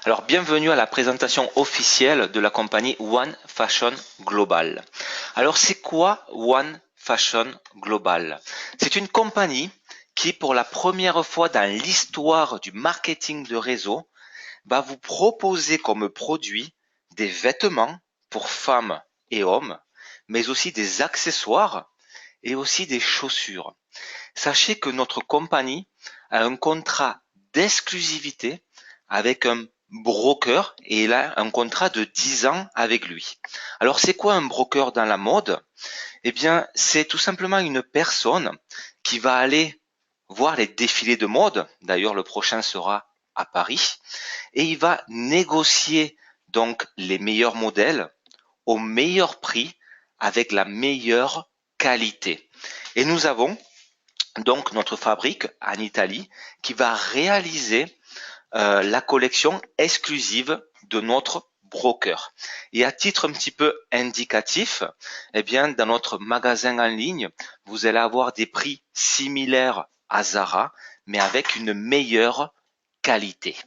Alors, bienvenue à la présentation officielle de la compagnie One Fashion Global. Alors, c'est quoi One Fashion Global? C'est une compagnie qui, pour la première fois dans l'histoire du marketing de réseau, va vous proposer comme produit des vêtements pour femmes et hommes, mais aussi des accessoires et aussi des chaussures. Sachez que notre compagnie a un contrat d'exclusivité avec un broker et il a un contrat de 10 ans avec lui. Alors c'est quoi un broker dans la mode? Eh bien c'est tout simplement une personne qui va aller voir les défilés de mode, d'ailleurs le prochain sera à Paris, et il va négocier donc les meilleurs modèles au meilleur prix avec la meilleure qualité. Et nous avons donc notre fabrique en Italie qui va réaliser la collection exclusive de notre broker. Et à titre un petit peu indicatif, eh bien, dans notre magasin en ligne, vous allez avoir des prix similaires à Zara, mais avec une meilleure qualité.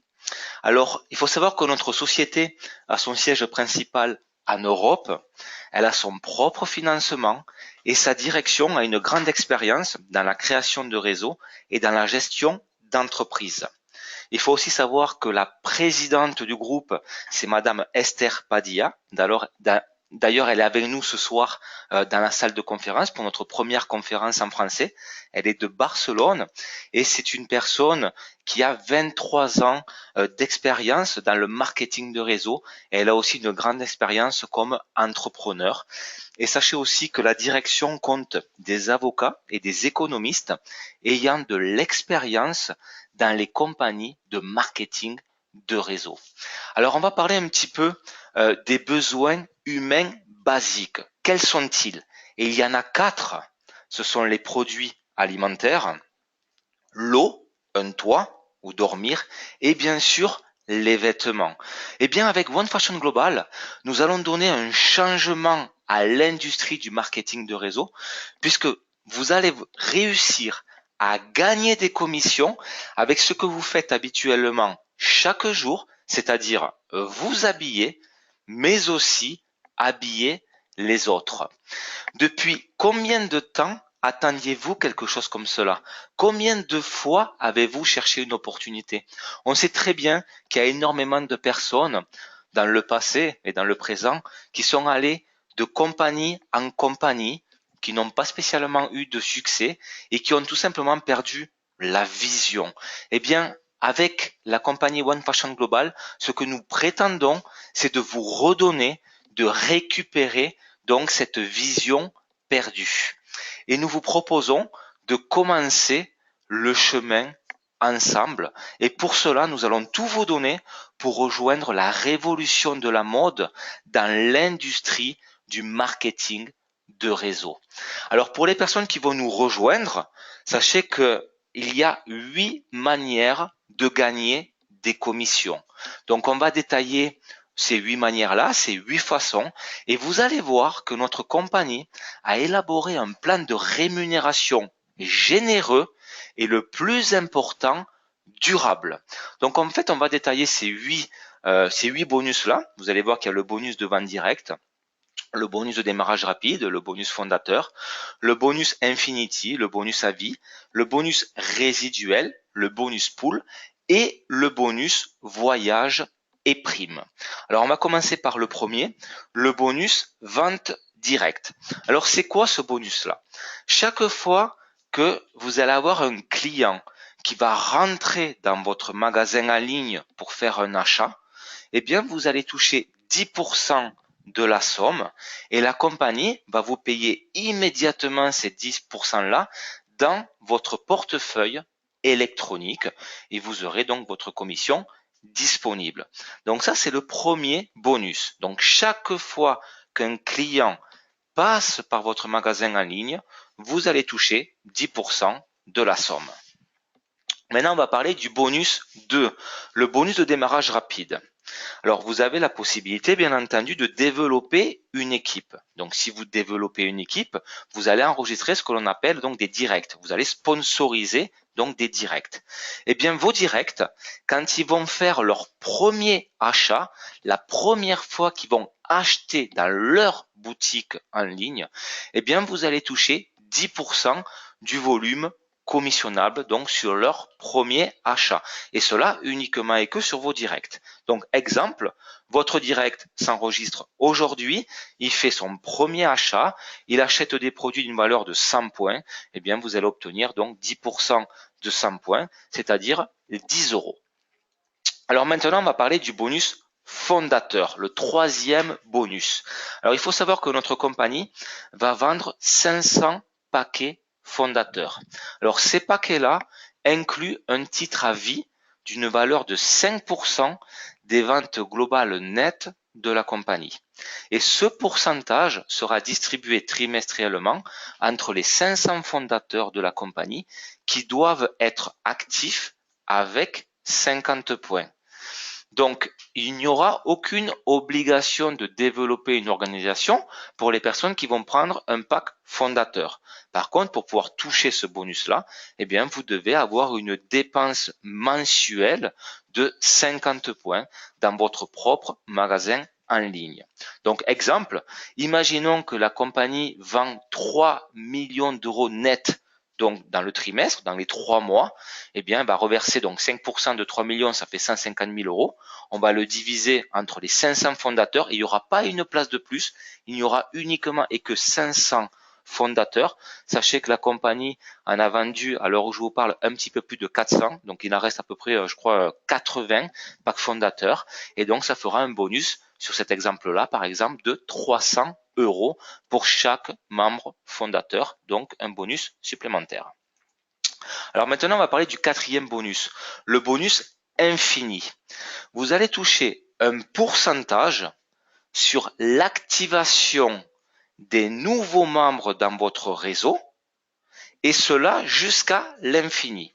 Alors, il faut savoir que notre société a son siège principal en Europe, elle a son propre financement et sa direction a une grande expérience dans la création de réseaux et dans la gestion d'entreprises. Il faut aussi savoir que la présidente du groupe, c'est Madame Esther Padilla. D'ailleurs, elle est avec nous ce soir dans la salle de conférence pour notre première conférence en français. Elle est de Barcelone et c'est une personne qui a 23 ans d'expérience dans le marketing de réseau. Et elle a aussi une grande expérience comme entrepreneur. Et sachez aussi que la direction compte des avocats et des économistes ayant de l'expérience dans les compagnies de marketing de réseau. Alors, on va parler un petit peu des besoins humains basiques. Quels sont-ils? Et il y en a 4. Ce sont les produits alimentaires, l'eau, un toit où dormir, et bien sûr les vêtements. Et bien avec One Fashion Global, nous allons donner un changement à l'industrie du marketing de réseau, puisque vous allez réussir à gagner des commissions avec ce que vous faites habituellement chaque jour, c'est-à-dire vous habiller, mais aussi habiller les autres. Depuis combien de temps attendiez-vous quelque chose comme cela? Combien de fois avez-vous cherché une opportunité? On sait très bien qu'il y a énormément de personnes dans le passé et dans le présent qui sont allées de compagnie en compagnie, qui n'ont pas spécialement eu de succès et qui ont tout simplement perdu la vision. Eh bien, avec la compagnie One Fashion Global, ce que nous prétendons, c'est de vous redonner, de récupérer donc cette vision perdue. Et nous vous proposons de commencer le chemin ensemble. Et pour cela, nous allons tout vous donner pour rejoindre la révolution de la mode dans l'industrie du marketing de réseau. Alors pour les personnes qui vont nous rejoindre, sachez que il y a 8 manières de gagner des commissions. Donc on va détailler ces 8 manières-là, ces 8 façons, et vous allez voir que notre compagnie a élaboré un plan de rémunération généreux et le plus important, durable. Donc en fait, on va détailler ces 8 bonus-là. Vous allez voir qu'il y a le bonus de vente directe, le bonus de démarrage rapide, le bonus fondateur, le bonus Infinity, le bonus à vie, le bonus résiduel, le bonus pool et le bonus voyage et prime. Alors on va commencer par le premier, le bonus vente directe. Alors c'est quoi ce bonus-là? Chaque fois que vous allez avoir un client qui va rentrer dans votre magasin en ligne pour faire un achat, eh bien vous allez toucher 10% de la somme et la compagnie va vous payer immédiatement ces 10%-là dans votre portefeuille électronique et vous aurez donc votre commission disponible. Donc ça, c'est le premier bonus. Donc chaque fois qu'un client passe par votre magasin en ligne, vous allez toucher 10% de la somme. Maintenant, on va parler du bonus 2, le bonus de démarrage rapide. Alors, vous avez la possibilité, bien entendu, de développer une équipe. Donc, si vous développez une équipe, vous allez enregistrer ce que l'on appelle donc des directs. Vous allez sponsoriser donc des directs. Eh bien, vos directs, quand ils vont faire leur premier achat, la première fois qu'ils vont acheter dans leur boutique en ligne, eh bien, vous allez toucher 10% du volume commissionnable, donc sur leur premier achat. Et cela uniquement et que sur vos directs. Donc, exemple, votre direct s'enregistre aujourd'hui, il fait son premier achat, il achète des produits d'une valeur de 100 points, eh bien, vous allez obtenir donc 10% de 100 points, c'est-à-dire 10 euros. Alors maintenant, on va parler du bonus fondateur, le troisième bonus. Alors, il faut savoir que notre compagnie va vendre 500 paquets fondateurs. Alors, ces paquets-là incluent un titre à vie d'une valeur de 5% des ventes globales nettes de la compagnie. Et ce pourcentage sera distribué trimestriellement entre les 500 fondateurs de la compagnie qui doivent être actifs avec 50 points. Donc, il n'y aura aucune obligation de développer une organisation pour les personnes qui vont prendre un pack fondateur. Par contre, pour pouvoir toucher ce bonus-là, eh bien, vous devez avoir une dépense mensuelle de 50 points dans votre propre magasin en ligne. Donc, exemple, imaginons que la compagnie vend 3 millions d'euros net donc dans le trimestre, dans les 3 mois, eh bien, va reverser donc 5% de 3 millions, ça fait 150 000 euros. On va le diviser entre les 500 fondateurs et il n'y aura pas une place de plus. Il n'y aura uniquement et que 500 fondateurs. Sachez que la compagnie en a vendu, à l'heure où je vous parle, un petit peu plus de 400. Donc, il en reste à peu près, je crois, 80 packs fondateurs. Et donc, ça fera un bonus sur cet exemple-là, par exemple, de 300 euros pour chaque membre fondateur, donc un bonus supplémentaire. Alors maintenant, on va parler du quatrième bonus, le bonus infini. Vous allez toucher un pourcentage sur l'activation des nouveaux membres dans votre réseau, et cela jusqu'à l'infini.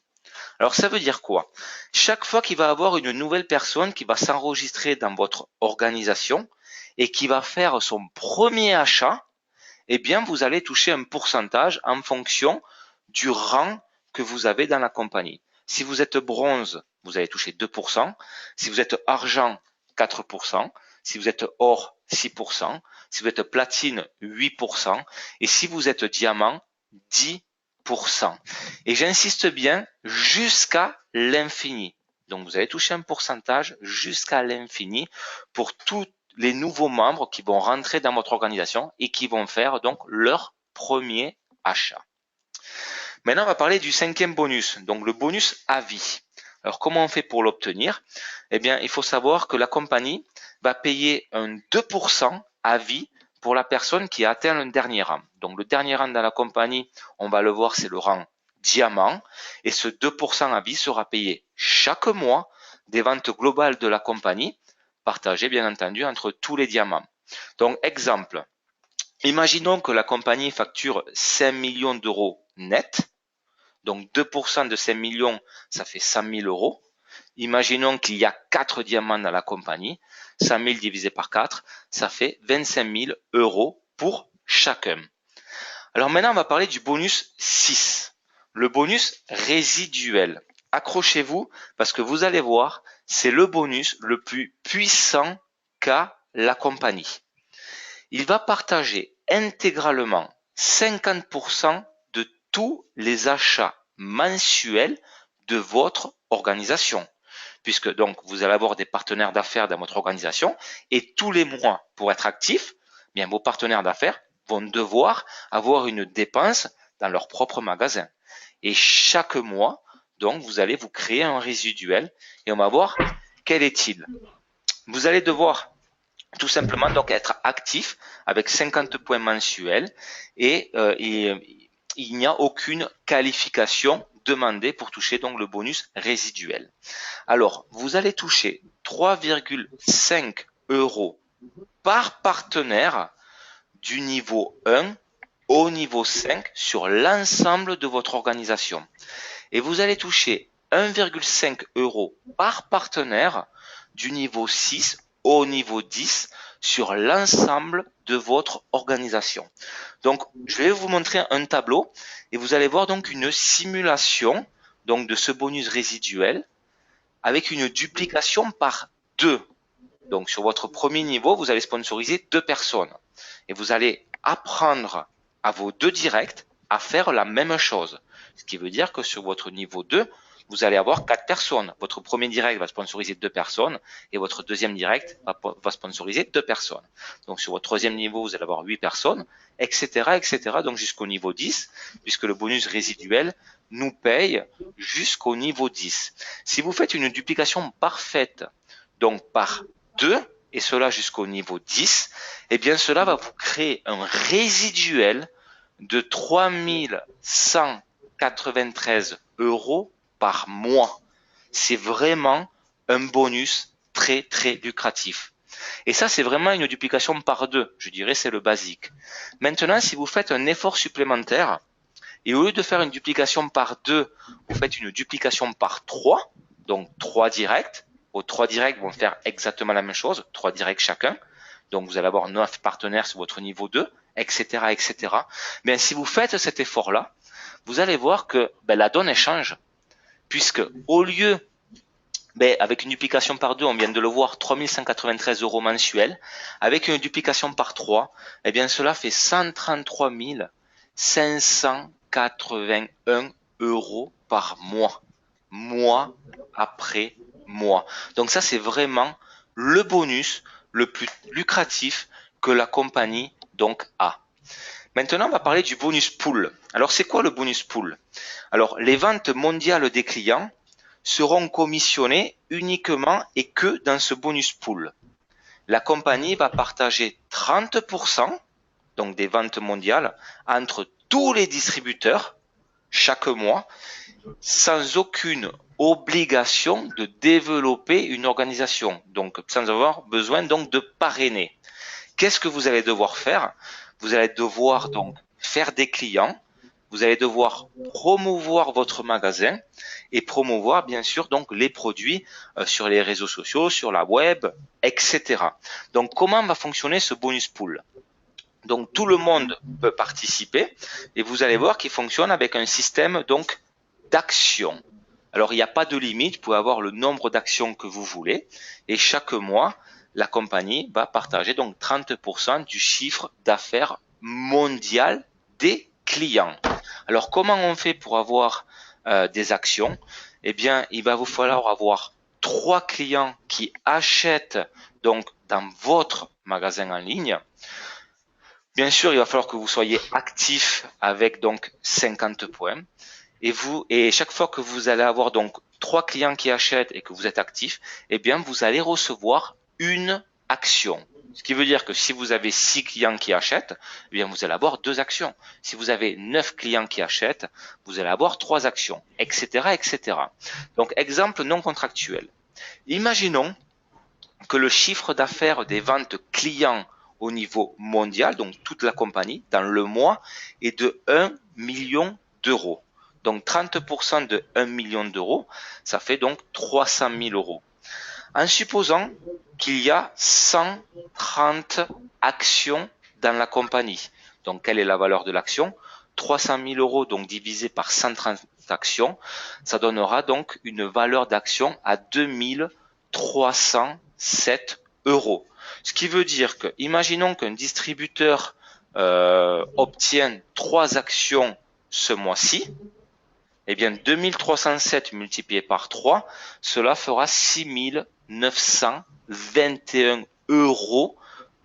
Alors ça veut dire quoi? Chaque fois qu'il va y avoir une nouvelle personne qui va s'enregistrer dans votre organisation et qui va faire son premier achat, eh bien vous allez toucher un pourcentage en fonction du rang que vous avez dans la compagnie. Si vous êtes bronze, vous allez toucher 2%. Si vous êtes argent, 4%. Si vous êtes or, 6%. Si vous êtes platine, 8%. Et si vous êtes diamant, 10%. Et j'insiste bien, jusqu'à l'infini. Donc vous allez toucher un pourcentage jusqu'à l'infini pour tous les nouveaux membres qui vont rentrer dans votre organisation et qui vont faire donc leur premier achat. Maintenant, on va parler du cinquième bonus, donc le bonus à vie. Alors, comment on fait pour l'obtenir? Eh bien, il faut savoir que la compagnie va payer un 2% à vie pour la personne qui a atteint le dernier rang. Donc, le dernier rang dans la compagnie, on va le voir, c'est le rang diamant. Et ce 2% à vie sera payé chaque mois des ventes globales de la compagnie, partagées bien entendu entre tous les diamants. Donc, exemple, imaginons que la compagnie facture 5 millions d'euros net. Donc 2% de 5 millions, ça fait 100 000 euros. Imaginons qu'il y a 4 diamants dans la compagnie. 100 000 divisé par 4, ça fait 25 000 euros pour chacun. Alors maintenant, on va parler du bonus 6, le bonus résiduel. Accrochez-vous parce que vous allez voir, c'est le bonus le plus puissant qu'a la compagnie. Il va partager intégralement 50% de tous les achats mensuels de votre organisation. Puisque donc vous allez avoir des partenaires d'affaires dans votre organisation et tous les mois, pour être actif, bien vos partenaires d'affaires vont devoir avoir une dépense dans leur propre magasin. Et chaque mois, donc vous allez vous créer un résiduel et on va voir quel est-il. Vous allez devoir tout simplement donc être actif avec 50 points mensuels et il n'y a aucune qualification demandée pour toucher donc le bonus résiduel. Alors, vous allez toucher 3,5 euros par partenaire du niveau 1 au niveau 5 sur l'ensemble de votre organisation. Et vous allez toucher 1,5 euros par partenaire du niveau 6 au niveau 10 sur l'ensemble de votre organisation. Donc, je vais vous montrer un tableau et vous allez voir donc une simulation donc de ce bonus résiduel avec une duplication par 2. Donc sur votre premier niveau, vous allez sponsoriser 2 personnes et vous allez apprendre à vos 2 directs à faire la même chose. Ce qui veut dire que sur votre niveau 2, vous allez avoir 4 personnes. Votre premier direct va sponsoriser 2 personnes et votre deuxième direct va sponsoriser 2 personnes. Donc sur votre troisième niveau, vous allez avoir 8 personnes, etc., etc. Donc jusqu'au niveau 10, puisque le bonus résiduel nous paye jusqu'au niveau 10. Si vous faites une duplication parfaite, donc par 2, et cela jusqu'au niveau 10, eh bien cela va vous créer un résiduel de 3193 € par mois. C'est vraiment un bonus très très lucratif. Et ça, c'est vraiment une duplication par 2. Je dirais c'est le basique. Maintenant, si vous faites un effort supplémentaire, et au lieu de faire une duplication par 2, vous faites une duplication par 3, donc 3 directs. Vos 3 directs vont faire exactement la même chose, 3 directs chacun. Donc vous allez avoir 9 partenaires sur votre niveau 2, etc., etc. Mais si vous faites cet effort-là, vous allez voir que la donne elle change. Puisque au lieu, avec une duplication par 2, on vient de le voir, 3193 € mensuels. Avec une duplication par 3, eh bien cela fait 133 581 € par mois. Mois après mois. Donc ça, c'est vraiment le bonus le plus lucratif que la compagnie donc a. Maintenant, on va parler du bonus pool. Alors, c'est quoi le bonus pool? Alors, les ventes mondiales des clients seront commissionnées uniquement et que dans ce bonus pool. La compagnie va partager 30% donc des ventes mondiales entre tous les distributeurs chaque mois sans aucune obligation de développer une organisation, donc sans avoir besoin donc de parrainer. Qu'est-ce que vous allez devoir faire? Vous allez devoir donc faire des clients, vous allez devoir promouvoir votre magasin et promouvoir bien sûr donc les produits sur les réseaux sociaux, sur la web, etc. Donc comment va fonctionner ce bonus pool? Donc tout le monde peut participer et vous allez voir qu'il fonctionne avec un système donc d'actions. Alors il n'y a pas de limite, vous pouvez avoir le nombre d'actions que vous voulez et chaque mois la compagnie va partager donc 30% du chiffre d'affaires mondial des clients. Alors comment on fait pour avoir des actions? Eh bien il va vous falloir avoir 3 clients qui achètent donc dans votre magasin en ligne. Bien sûr, il va falloir que vous soyez actif avec donc 50 points. Et chaque fois que vous allez avoir donc 3 clients qui achètent et que vous êtes actif, eh bien, vous allez recevoir une action. Ce qui veut dire que si vous avez 6 clients qui achètent, eh bien, vous allez avoir 2 actions. Si vous avez 9 clients qui achètent, vous allez avoir 3 actions, etc., etc. Donc, exemple non contractuel. Imaginons que le chiffre d'affaires des ventes clients au niveau mondial, donc toute la compagnie, dans le mois, est de 1 million d'euros. Donc 30% de 1 million d'euros, ça fait donc 300 000 €. En supposant qu'il y a 130 actions dans la compagnie. Donc quelle est la valeur de l'action? 300 000 € donc divisé par 130 actions, ça donnera donc une valeur d'action à 2307 €. Ce qui veut dire que, imaginons qu'un distributeur obtient 3 actions ce mois-ci, eh bien 2307 multiplié par 3, cela fera 6921 €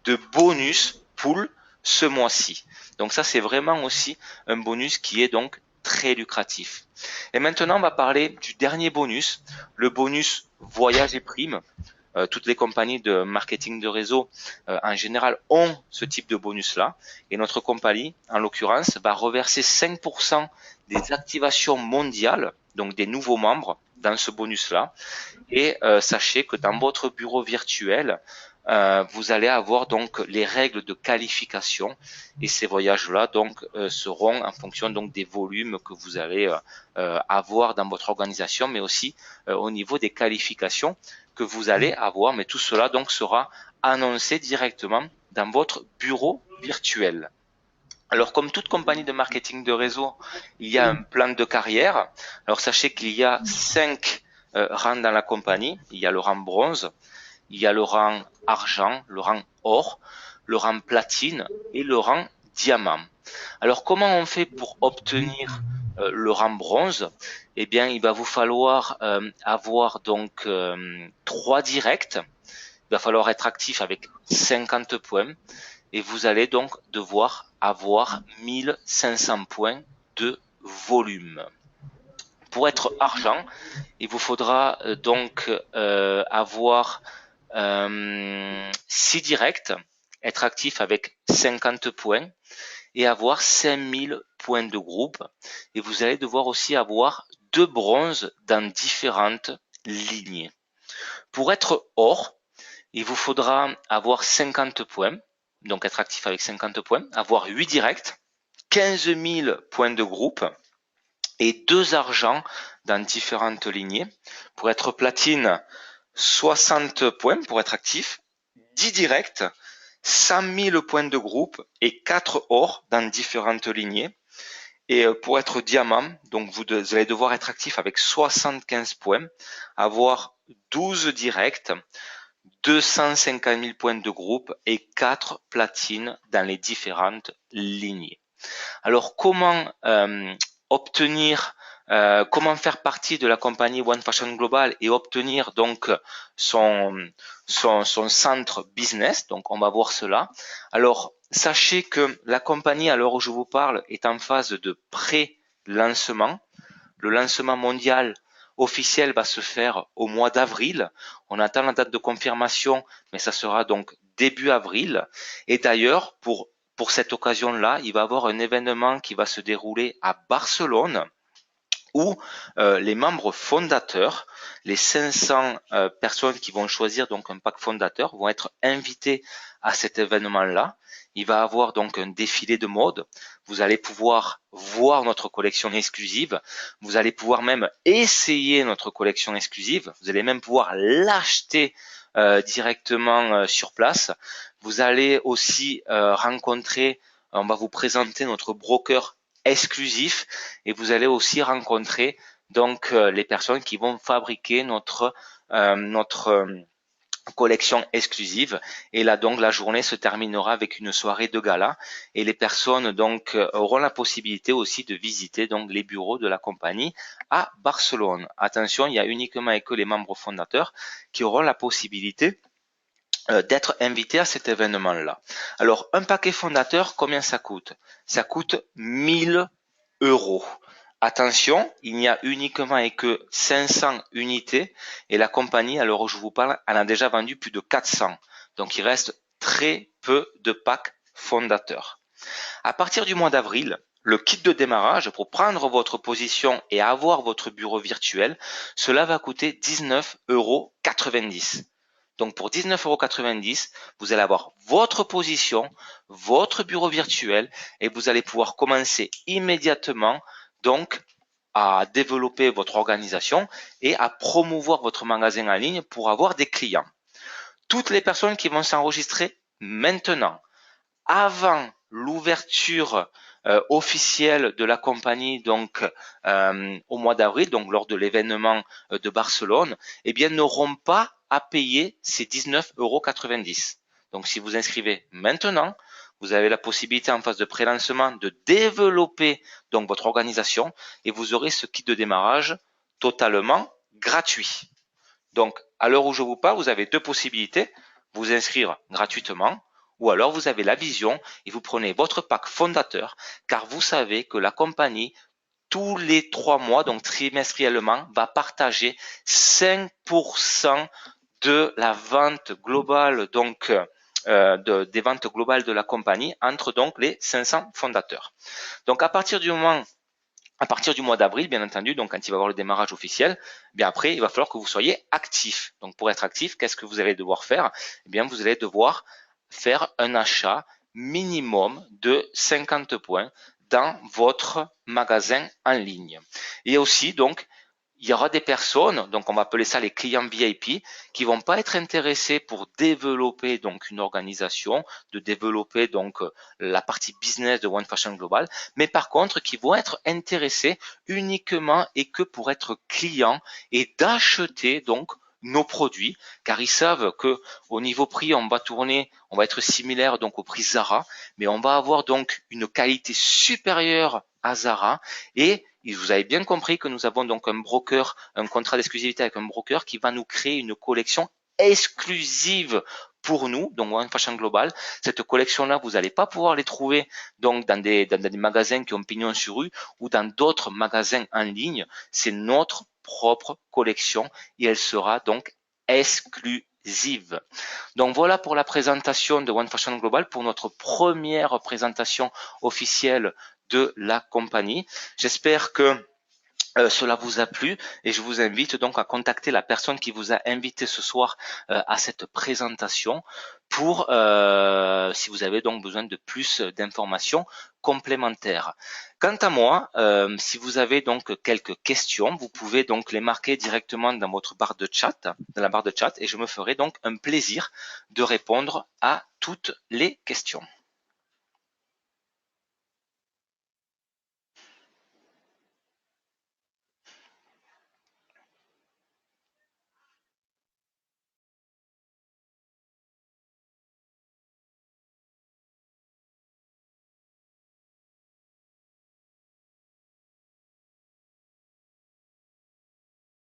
de bonus pool ce mois-ci. Donc ça, c'est vraiment aussi un bonus qui est donc très lucratif. Et maintenant, on va parler du dernier bonus, le bonus voyage et primes. Toutes les compagnies de marketing de réseau en général ont ce type de bonus-là. Et notre compagnie, en l'occurrence, va reverser 5% des activations mondiales, donc des nouveaux membres, dans ce bonus-là. Et sachez que dans votre bureau virtuel, vous allez avoir donc les règles de qualification et ces voyages-là donc seront en fonction donc des volumes que vous allez avoir dans votre organisation, mais aussi au niveau des qualifications que vous allez avoir. Mais tout cela donc sera annoncé directement dans votre bureau virtuel. Alors, comme toute compagnie de marketing de réseau, il y a un plan de carrière. Alors, sachez qu'il y a 5 rangs dans la compagnie. Il y a le rang bronze, il y a le rang argent, le rang or, le rang platine et le rang diamant. Alors, comment on fait pour obtenir le rang bronze? Eh bien, il va vous falloir avoir donc 3 directs. Il va falloir être actif avec 50 points et vous allez donc devoir avoir 1500 points de volume. Pour être argent, il vous faudra donc avoir 6 directs, être actif avec 50 points et avoir 5000 points de groupe. Et vous allez devoir aussi avoir 2 bronzes dans différentes lignées. Pour être or, il vous faudra avoir 50 points, donc être actif avec 50 points, avoir 8 directs, 15 000 points de groupe et 2 argents dans différentes lignées. Pour être platine, 60 points pour être actif, 10 directs, 100 000 points de groupe et 4 or dans différentes lignées. Et pour être diamant, donc vous allez devoir être actif avec 75 points, avoir 12 directs, 250 000 points de groupe et 4 platines dans les différentes lignées. Alors comment faire partie de la compagnie One Fashion Global et obtenir donc son centre business. Donc on va voir cela. Alors sachez que la compagnie à l'heure où je vous parle est en phase de pré-lancement. Le lancement mondial officiel va se faire au mois d'avril. On attend la date de confirmation, mais ça sera donc début avril. Et d'ailleurs, pour cette occasion-là, il va y avoir un événement qui va se dérouler à Barcelone où les membres fondateurs, les 500 personnes qui vont choisir donc un pack fondateur vont être invités à cet événement-là. Il va y avoir donc un défilé de mode. Vous allez pouvoir voir notre collection exclusive. Vous allez pouvoir même essayer notre collection exclusive. Vous allez même pouvoir l'acheter directement sur place. Vous allez aussi rencontrer, on va vous présenter notre broker exclusif et vous allez aussi rencontrer donc les personnes qui vont fabriquer notre collection exclusive. Et là donc la journée se terminera avec une soirée de gala et les personnes donc auront la possibilité aussi de visiter donc les bureaux de la compagnie à Barcelone. Attention, il y a uniquement et que les membres fondateurs qui auront la possibilité d'être invités à cet événement-là. Alors, un paquet fondateur, combien ça coûte? Ça coûte 1000 euros. Attention, il n'y a uniquement et que 500 unités et la compagnie, à l'heure où je vous parle, en a déjà vendu plus de 400. Donc, il reste très peu de packs fondateurs. À partir du mois d'avril, le kit de démarrage pour prendre votre position et avoir votre bureau virtuel, cela va coûter 19,90 euros. Donc pour 19,90 €, vous allez avoir votre position, votre bureau virtuel et vous allez pouvoir commencer immédiatement donc à développer votre organisation et à promouvoir votre magasin en ligne pour avoir des clients. Toutes les personnes qui vont s'enregistrer maintenant, avant l'ouverture officielle de la compagnie donc au mois d'avril, donc lors de l'événement de Barcelone, eh bien n'auront pas à payer ces 19,90 €. Donc si vous inscrivez maintenant, vous avez la possibilité en phase de pré-lancement de développer donc votre organisation et vous aurez ce kit de démarrage totalement gratuit. Donc à l'heure où je vous parle, vous avez deux possibilités, vous inscrire gratuitement ou alors vous avez la vision et vous prenez votre pack fondateur car vous savez que la compagnie tous les 3 mois, donc trimestriellement, va partager 5% de la vente globale, donc des ventes globales de la compagnie entre donc les 500 fondateurs. Donc à partir du mois d'avril, bien entendu, donc quand il va y avoir le démarrage officiel, bien après, il va falloir que vous soyez actif. Donc pour être actif, qu'est-ce que vous allez devoir faire? Eh bien, vous allez devoir faire un achat minimum de 50 points dans votre magasin en ligne. Et aussi, donc, il y aura des personnes, donc on va appeler ça les clients VIP, qui vont pas être intéressés pour développer donc une organisation, de développer donc la partie business de One Fashion Global, mais par contre qui vont être intéressés uniquement et que pour être clients et d'acheter donc nos produits, car ils savent que au niveau prix, on va être similaire donc au prix Zara, mais on va avoir donc une qualité supérieure à Zara et vous avez bien compris que nous avons donc un broker, un contrat d'exclusivité avec un broker qui va nous créer une collection exclusive pour nous, donc One Fashion Global. Cette collection-là, vous n'allez pas pouvoir les trouver donc dans des magasins qui ont pignon sur rue ou dans d'autres magasins en ligne. C'est notre propre collection et elle sera donc exclusive. Donc voilà pour la présentation de One Fashion Global, pour notre première présentation officielle de la compagnie. J'espère que cela vous a plu et je vous invite donc à contacter la personne qui vous a invité ce soir à cette présentation pour si vous avez donc besoin de plus d'informations complémentaires. Quant à moi, si vous avez donc quelques questions, vous pouvez donc les marquer directement dans votre barre de chat, dans la barre de chat, et je me ferai donc un plaisir de répondre à toutes les questions.